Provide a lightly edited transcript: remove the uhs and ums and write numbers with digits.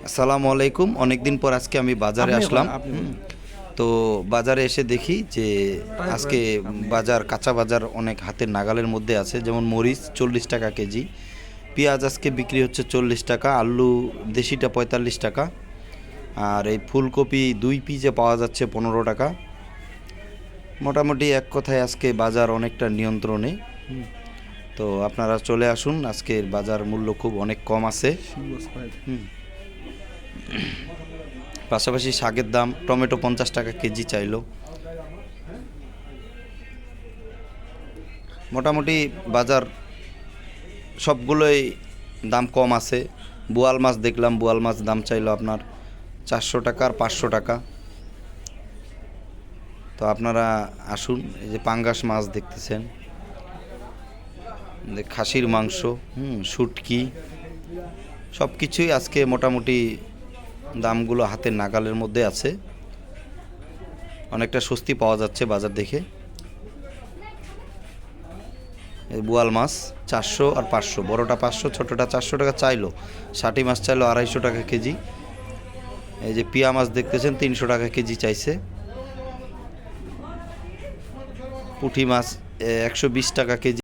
আসসালামু আলাইকুম। অনেকদিন পর আজকে আমি বাজারে আসলাম। তো বাজারে এসে দেখি যে আজকে বাজার কাঁচা বাজার অনেক হাতের নাগালের মধ্যে আছে। যেমন মরিচ 40 টাকা কেজি, পেঁয়াজ আজকে বিক্রি হচ্ছে 40 টাকা, আলু দেশিটা 45 টাকা, আর এই ফুলকপি 2 পিসে পাওয়া যাচ্ছে 15 টাকা। মোটামুটি এক কথায় আজকে বাজার অনেকটা নিয়ন্ত্রণে। তো আপনারা চলে আসুন, আজকের বাজার মূল্য খুব অনেক কম আছে। পাশাপাশি শাকের দাম, টমেটো 50 টাকা কেজি চাইলো। মোটামুটি বাজার সবগুলোই দাম কম আছে। বোয়াল মাছ দেখলাম, বোয়াল মাছ দাম চাইলো আপনার 400 টাকা আর 500 টাকা। তো আপনারা আসুন, এই যে পাঙ্গাস মাছ দেখতেছেন, খাসির মাংস, শুটকি, সব কিছুই আজকে মোটামুটি দামগুলো হাতের নাগালের মধ্যে আছে। অনেকটা স্বস্তি পাওয়া যাচ্ছে বাজার দেখে। বোয়াল মাছ 400 আর 500, বড়টা 500, ছোটোটা 400 টাকা চাইলো। ষাটি মাছ চাইলো 250 টাকা কেজি। এই যে পিয়া মাছ দেখতেছেন 300 টাকা কেজি চাইছে। পুঁটি মাছ 120 টাকা কেজি।